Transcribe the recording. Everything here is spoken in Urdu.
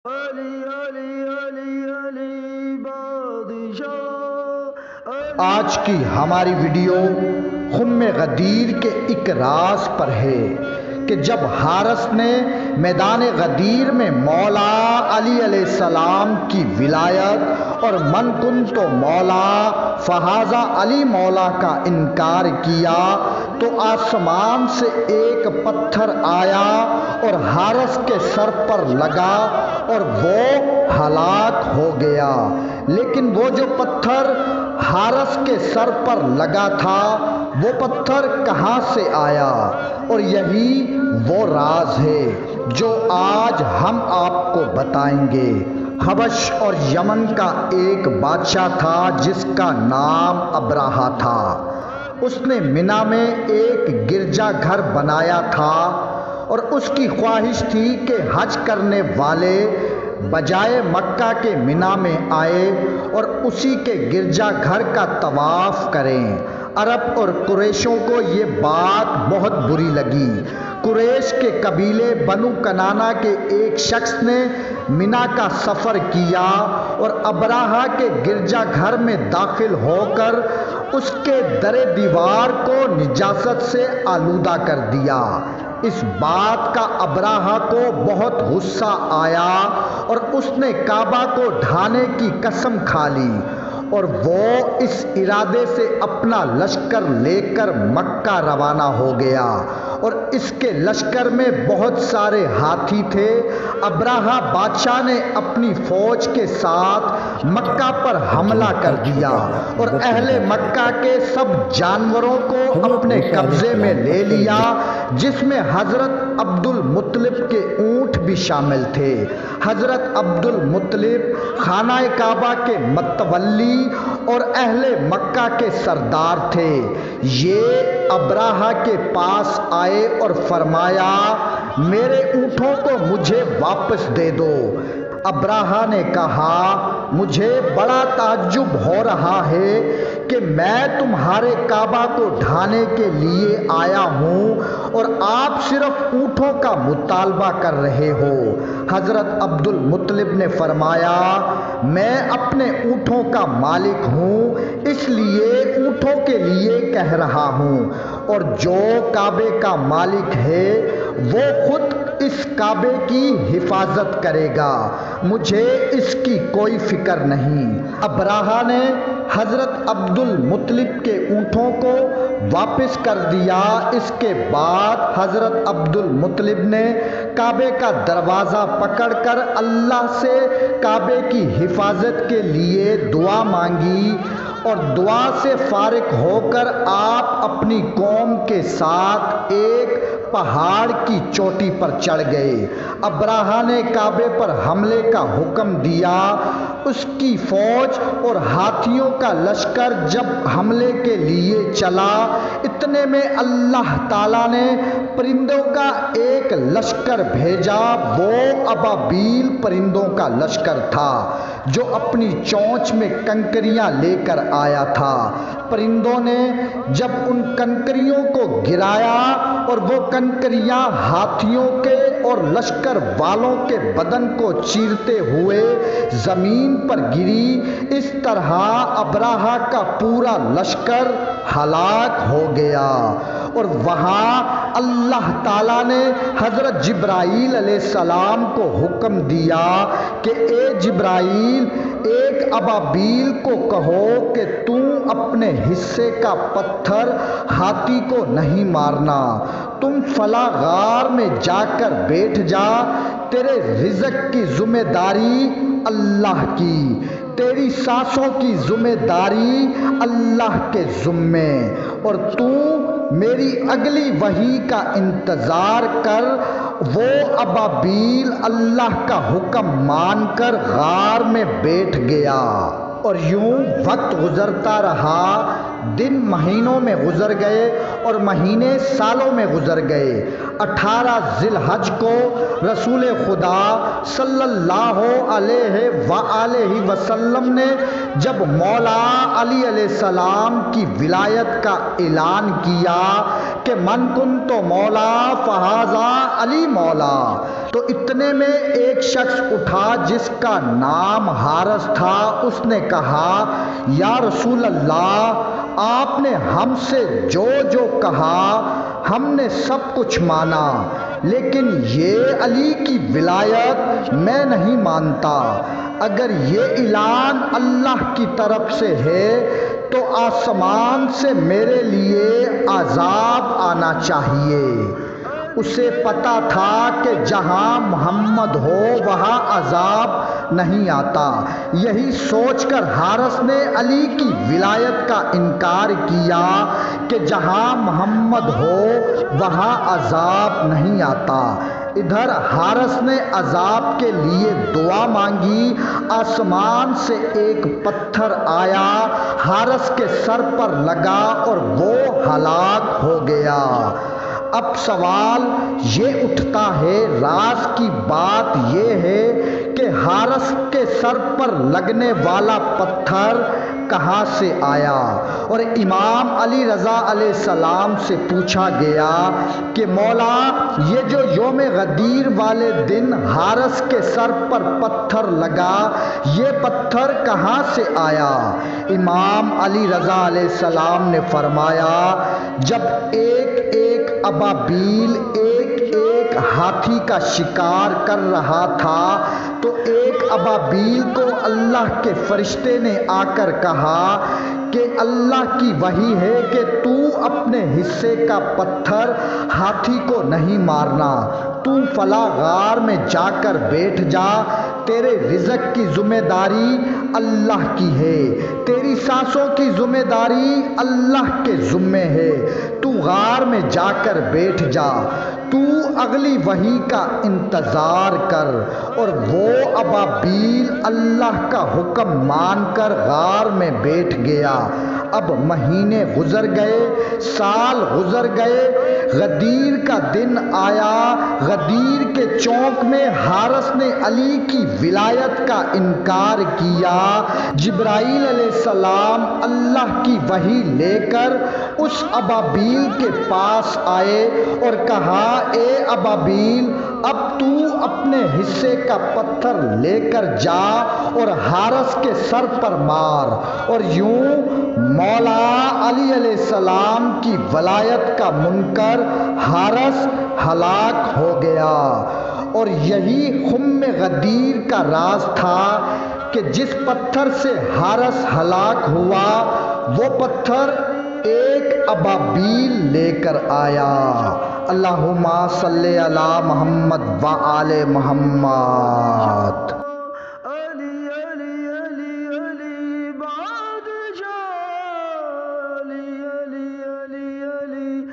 علی علی علی علی بادشاہ آج کی ہماری ویڈیو خم غدیر کے ایک راز پر ہے کہ جب حارث نے میدان غدیر میں مولا علی علیہ السلام کی ولایت اور من کنت مولا فہذا علی مولا کا انکار کیا تو آسمان سے ایک پتھر آیا اور حارث کے سر پر لگا اور وہ ہلاک ہو گیا۔ لیکن وہ جو پتھر حارث کے سر پر لگا تھا وہ پتھر کہاں سے آیا؟ اور یہی وہ راز ہے جو آج ہم آپ کو بتائیں گے۔ حبش اور یمن کا ایک بادشاہ تھا جس کا نام ابراہا تھا۔ اس نے منا میں ایک گرجا گھر بنایا تھا اور اس کی خواہش تھی کہ حج کرنے والے بجائے مکہ کے منا میں آئے اور اسی کے گرجا گھر کا طواف کریں۔ عرب اور قریشوں کو یہ بات بہت بری لگی۔ قریش کے قبیلے بنو کنانہ کے ایک شخص نے منا کا سفر کیا اور ابراہا کے گرجا گھر میں داخل ہو کر اس کے در دیوار کو نجاست سے آلودہ کر دیا۔ اس بات کا ابراہا کو بہت غصہ آیا اور اس نے کعبہ کو ڈھانے کی قسم کھا لی اور وہ اس ارادے سے اپنا لشکر لے کر مکہ روانہ ہو گیا اور اس کے لشکر میں بہت سارے ہاتھی تھے۔ ابراہا بادشاہ نے اپنی فوج کے ساتھ مکہ پر حملہ کر دیا اور اہل مکہ کے سب جانوروں کو اپنے قبضے میں لے لیا، جس میں حضرت عبد المطلب کے اونٹ بھی شامل تھے۔ حضرت عبد المطلب خانہ کعبہ کے متولی اور اہل مکہ کے سردار تھے۔ یہ ابراہا کے پاس آئے اور فرمایا، میرے اونٹوں کو مجھے واپس دے دو۔ ابراہا نے کہا، مجھے بڑا تعجب ہو رہا ہے کہ میں تمہارے کعبہ کو ڈھانے کے لیے آیا ہوں اور آپ صرف اونٹوں کا مطالبہ کر رہے ہو۔ حضرت عبد المطلب نے فرمایا، میں اپنے اونٹوں کا مالک ہوں، اس لیے اونٹوں کے لیے کہہ رہا ہوں، اور جو کعبے کا مالک ہے وہ خود اس کعبے کی حفاظت کرے گا، مجھے اس کی کوئی فکر نہیں۔ ابراہا نے حضرت عبد المطلب کے اونٹوں کو واپس کر دیا۔ اس کے بعد حضرت عبد المطلب نے کعبے کا دروازہ پکڑ کر اللہ سے کعبے کی حفاظت کے لیے دعا مانگی اور دعا سے فارغ ہو کر آپ اپنی قوم کے ساتھ ایک پہاڑ کی چوٹی پر چڑھ گئے۔ ابراہا نے کعبے پر حملے کا حکم دیا۔ اس کی فوج اور ہاتھیوں کا لشکر جب حملے کے لیے چلا، اتنے میں اللہ تعالیٰ نے پرندوں کا ایک لشکر بھیجا۔ وہ ابابیل پرندوں کا لشکر تھا جو اپنی چونچ میں کنکریاں لے کر آیا تھا۔ پرندوں نے جب ان کنکریوں کو گرایا اور وہ کنکریاں ہاتھیوں کے اور لشکر والوں کے بدن کو چیرتے ہوئے زمین پر گری، اس طرح ابراہا کا پورا لشکر ہلاک ہو گیا۔ اور وہاں اللہ تعالیٰ نے حضرت جبرائیل علیہ السلام کو حکم دیا کہ اے جبرائیل، ایک ابابیل کو کہو کہ تم اپنے حصے کا پتھر ہاتھی کو نہیں مارنا، تم فلاں غار میں جا کر بیٹھ جا، تیرے رزق کی ذمہ داری اللہ کی، تیری سانسوں کی ذمہ داری اللہ کے ذمے، اور تو میری اگلی وحی کا انتظار کر۔ وہ ابابیل اللہ کا حکم مان کر غار میں بیٹھ گیا اور یوں وقت گزرتا رہا۔ دن مہینوں میں گزر گئے اور مہینے سالوں میں گزر گئے۔ 18 ذی الحج کو رسول خدا صلی اللہ علیہ وآلہ وسلم نے جب مولا علی علیہ السلام کی ولایت کا اعلان کیا کہ من کنت مولا فہذا علی مولا، تو اتنے میں ایک شخص اٹھا جس کا نام حارث تھا، اس نے کہا یا رسول اللہ، آپ نے ہم سے جو جو کہا ہم نے سب کچھ مانا، لیکن یہ علی کی ولایت میں نہیں مانتا۔ اگر یہ اعلان اللہ کی طرف سے ہے تو آسمان سے میرے لیے عذاب آنا چاہیے۔ اسے پتا تھا کہ جہاں محمد ہو وہاں عذاب نہیں آتا۔ یہی سوچ کر حارث نے علی کی ولایت کا انکار کیا کہ جہاں محمد ہو وہاں عذاب نہیں آتا۔ ادھر حارث نے عذاب کے لیے دعا مانگی، آسمان سے ایک پتھر آیا، حارث کے سر پر لگا اور وہ ہلاک ہو گیا۔ اب سوال یہ اٹھتا ہے، راز کی بات یہ ہے کہ حارث کے سر پر لگنے والا پتھر کہاں سے آیا؟ اور امام علی رضا علیہ السلام سے پوچھا گیا کہ مولا، یہ جو یوم غدیر والے دن حارث کے سر پر پتھر لگا، یہ پتھر کہاں سے آیا؟ امام علی رضا علیہ السلام نے فرمایا، جب ایک ایک ابابیل ایک ایک ہاتھی کا شکار کر رہا تھا تو ایک ابابیل کو اللہ کے فرشتے نے آ کر کہا کہ اللہ کی وحی ہے کہ تو اپنے حصے کا پتھر ہاتھی کو نہیں مارنا، تو فلاں غار میں جا کر بیٹھ جا، تیرے رزق کی ذمہ داری اللہ کی ہے، تیری سانسوں کی ذمہ داری اللہ کے ذمے ہے، تو غار میں جا کر بیٹھ جا، تو اگلی وحی کا انتظار کر۔ اور وہ ابابیل اللہ کا حکم مان کر غار میں بیٹھ گیا۔ اب مہینے گزر گئے، سال گزر گئے، غدیر کا دن آیا۔ غدیر کے چوک میں حارث نے علی کی ولایت کا انکار کیا۔ جبرائیل علیہ السلام اللہ کی وحی لے کر اس ابابیل کے پاس آئے اور کہا، اے ابابیل، اب تو اپنے حصے کا پتھر لے کر جا اور حارث کے سر پر مار۔ اور یوں مولا علی علیہ السلام کی ولایت کا منکر حارث ہلاک ہو گیا۔ اور یہی خم غدیر کا راز تھا کہ جس پتھر سے حارث ہلاک ہوا وہ پتھر ایک ابابیل لے کر آیا۔ اللہم صلی علی محمد و آل محمد۔ علی علی علی علی بادشاہ، علی علی علی علی